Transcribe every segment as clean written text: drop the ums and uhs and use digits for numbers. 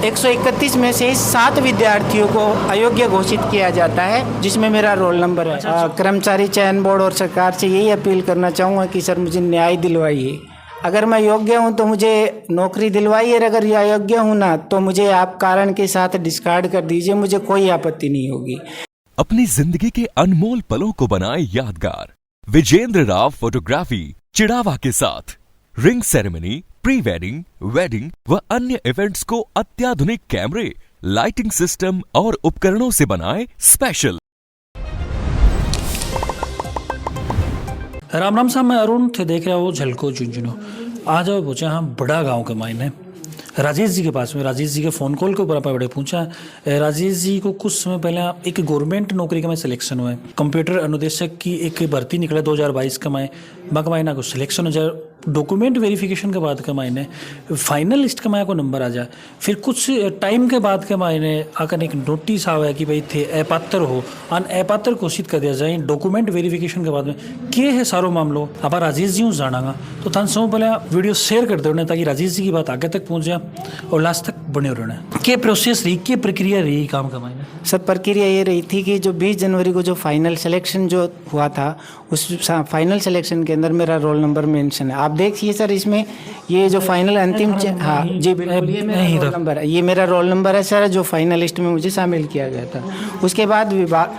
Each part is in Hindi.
131 में से 7 विद्यार्थियों को अयोग्य घोषित किया जाता है, जिसमें मेरा रोल नंबर है। कर्मचारी चयन बोर्ड और सरकार से यही अपील करना चाहूँगा कि सर मुझे न्याय दिलवाइए। अगर मैं योग्य हूँ तो मुझे नौकरी दिलवाइए, और अगर अयोग्य हूँ ना तो मुझे आप कारण के साथ डिस्कार्ड कर दीजिए, मुझे कोई आपत्ति नहीं होगी। अपनी जिंदगी के अनमोल पलों को बनाए यादगार। विजेंद्र राव फोटोग्राफी चिड़ावा के साथ ring ceremony, pre wedding, wedding व अन्य इवेंट्स को अत्याधुनिक कैमरे, लाइटिंग सिस्टम और उपकरणों से बनाए स्पेशल। राम राम साहब, मैं अरुण थे, देख रहे हो झलको झुंझुनू। आज अब पहुंचे हम बड़ा गांव के मायने राजेश जी के पास में। राजेश जी के फ़ोन कॉल के ऊपर आप बड़े पूछा। राजेश जी को कुछ समय पहले एक गवर्नमेंट नौकरी का मैं सिलेक्शन हुआ है। कंप्यूटर अनुदेशक की एक भर्ती निकला 2022 का मैं ना को सिलेक्शन हो जाए, डॉक्यूमेंट वेरिफिकेशन के बाद के मायने फाइनल लिस्ट का को नंबर आ जाए। फिर कुछ टाइम के बाद के मायने आकर एक नोटिस आवा है कि भाई थे अपात्र हो, अपात्र घोषित कर दिया जाए। डॉक्यूमेंट वेरिफिकेशन के बाद में क्या है सारो मामलो आप राजेश जी जानागा, तो थान सब पहले वीडियो शेयर कर दो ताकि राजेश जी की बात आगे तक पहुँच जाए और लास्ट तक बने रहना। क्या प्रोसेस रही, क्या प्रक्रिया रही काम का मायने? सर प्रक्रिया ये रही थी कि जो 20 जनवरी को जो फाइनल सिलेक्शन जो हुआ था, उस फाइनल सिलेक्शन के अंदर मेरा रोल नंबर मेंशन है। आप देखिए सर, इसमें ये जो फाइनल अंतिम हाँ जी बिल्कुल, ये मेरा रोल नंबर है, ये मेरा रोल नंबर है सर, जो फाइनल लिस्ट में मुझे शामिल किया गया था। उसके बाद विभाग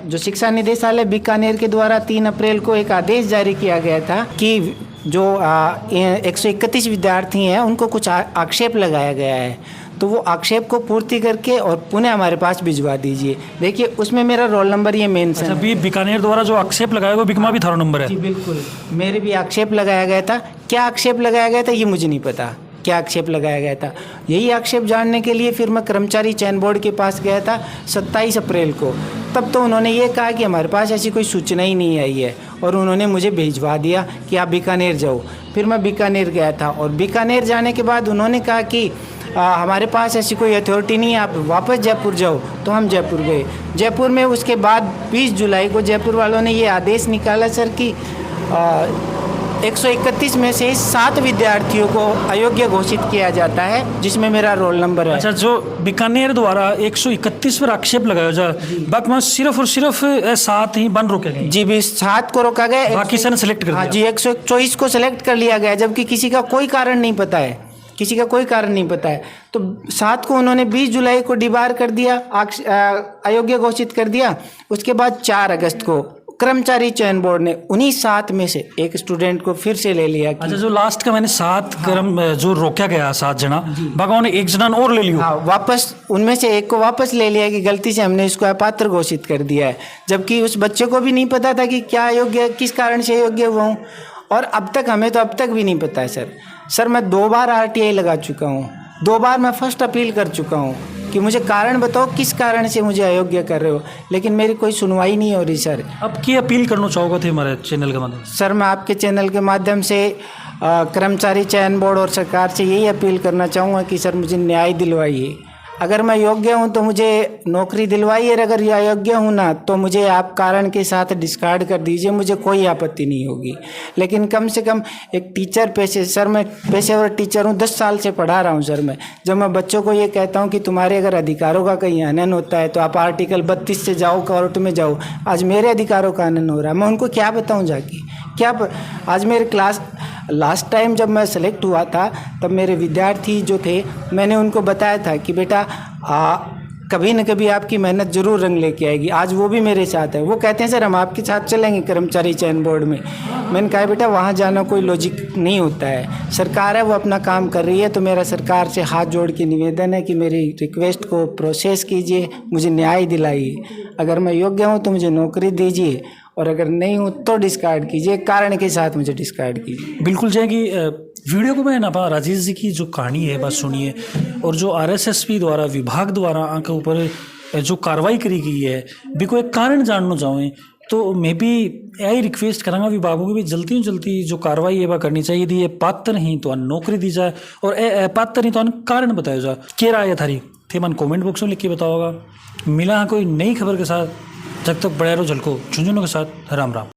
जो शिक्षा निदेशालय बीकानेर के द्वारा 3 अप्रैल को एक आदेश जारी किया गया था कि जो 131 विद्यार्थी हैं उनको कुछ आक्षेप लगाया गया है, तो वो आक्षेप को पूर्ति करके और पुनः हमारे पास भिजवा दीजिए। देखिए उसमें मेरा रोल नंबर ये मेंशन है। बीकानेर द्वारा जो आक्षेप लगाया गया बिकमा भी थारा नंबर है? जी बिल्कुल, मेरे भी आक्षेप लगाया गया था। क्या आक्षेप लगाया गया था ये मुझे नहीं पता, क्या आक्षेप लगाया गया था। यही आक्षेप जानने के लिए फिर मैं कर्मचारी चयन बोर्ड के पास गया था 27 अप्रैल को। तब तो उन्होंने ये कहा कि हमारे पास ऐसी कोई सूचना ही नहीं आई है, और उन्होंने मुझे भिजवा दिया कि आप बीकानेर जाओ। फिर मैं बीकानेर गया था, और बीकानेर जाने के बाद उन्होंने कहा कि हमारे पास ऐसी कोई अथॉरिटी नहीं है, आप वापस जयपुर जाओ। तो हम जयपुर गए। जयपुर में उसके बाद 20 जुलाई को जयपुर वालों ने ये आदेश निकाला सर कि 131 में से 7 विद्यार्थियों को अयोग्य घोषित किया जाता है, जिसमें मेरा रोल नंबर है। अच्छा, जो बीकानेर द्वारा 131 पर आक्षेप लगाया जाए, बाकी सिर्फ और सिर्फ 7 ही बन रोके गए? जी भी 7 को रोका गया, बाकी से सिलेक्ट कर दिया। हाँ जी, 124 को सिलेक्ट कर लिया गया, जबकि किसी का कोई कारण नहीं पता है, किसी का कोई कारण नहीं पता है। तो 7 को उन्होंने 20 जुलाई को डिबार कर दिया, अयोग्य घोषित कर दिया। उसके बाद 4 अगस्त को कर्मचारी चयन बोर्ड ने उन्हीं 7 में से एक स्टूडेंट को फिर से ले लिया। अच्छा, जो लास्ट का मैंने 7 जो रोका गया 7 जना, भगवान ने 1 जना और ले लिया। हाँ, वापस उनमें से एक को वापस ले लिया कि गलती से हमने इसको अपात्र घोषित कर दिया है, जबकि उस बच्चे को भी नहीं पता था कि क्या अयोग्य, किस कारण से अयोग्य हुआ हूँ। और अब तक हमें तो अब तक भी नहीं पता है सर मैं 2 बार RTI लगा चुका हूँ, 2 बार मैं फर्स्ट अपील कर चुका हूँ कि मुझे कारण बताओ, किस कारण से मुझे अयोग्य कर रहे हो, लेकिन मेरी कोई सुनवाई नहीं हो रही सर। अब क्या अपील करना चाहोगे थे हमारे चैनल के माध्यम से? सर मैं आपके चैनल के माध्यम से कर्मचारी चयन बोर्ड और सरकार से यही अपील करना चाहूँगा कि सर मुझे न्याय दिलवाइए। अगर मैं योग्य हूँ तो मुझे नौकरी दिलवाइए, और अगर अयोग्य हूँ ना तो मुझे आप कारण के साथ डिस्कार्ड कर दीजिए, मुझे कोई आपत्ति नहीं होगी। लेकिन कम से कम एक टीचर सर मैं पेशेवर टीचर हूँ, 10 साल से पढ़ा रहा हूँ सर मैं। जब मैं बच्चों को ये कहता हूँ कि तुम्हारे अगर अधिकारों का कहीं हनन होता है तो आप आर्टिकल 32 से जाओ, कोर्ट में जाओ। आज मेरे अधिकारों का हनन हो रहा है, मैं उनको क्या बताऊँ जाके, आज मेरे क्लास लास्ट टाइम जब मैं सेलेक्ट हुआ था तब मेरे विद्यार्थी जो थे, मैंने उनको बताया था कि बेटा कभी न कभी आपकी मेहनत जरूर रंग लेके आएगी। आज वो भी मेरे साथ है, वो कहते हैं सर हम आपके साथ चलेंगे कर्मचारी चयन बोर्ड में। मैंने कहा बेटा वहाँ जाना कोई लॉजिक नहीं होता है, सरकार है वो अपना काम कर रही है। तो मेरा सरकार से हाथ जोड़ के निवेदन है कि मेरी रिक्वेस्ट को प्रोसेस कीजिए, मुझे न्याय दिलाइए। अगर मैं योग्य हूँ तो मुझे नौकरी दीजिए, और अगर नहीं हूँ तो डिस्कार्ड कीजिए, कारण के साथ मुझे डिस्कार्ड कीजिए। बिल्कुल जाएगी। वीडियो को मैं ना राजेश जी की जो कहानी है बस सुनिए, और जो RSSB द्वारा विभाग द्वारा आंख ऊपर जो कार्रवाई करी गई है भी को एक कारण जानना चाहें तो मैं भी यही रिक्वेस्ट करूँगा विभागों की भी जल्दी जल्दी जो कार्रवाई है वह करनी चाहिए थी। ये पात्र नहीं तो नौकरी दी जाए, और पात्र नहीं तो कारण बताया जाए। क्या राय है थारी थे मन कमेंट बॉक्स में लिख के बताओगा। मिला कोई नई खबर के साथ, जब तक बड़े रहो झलको झुंझुनों के साथ। राम राम।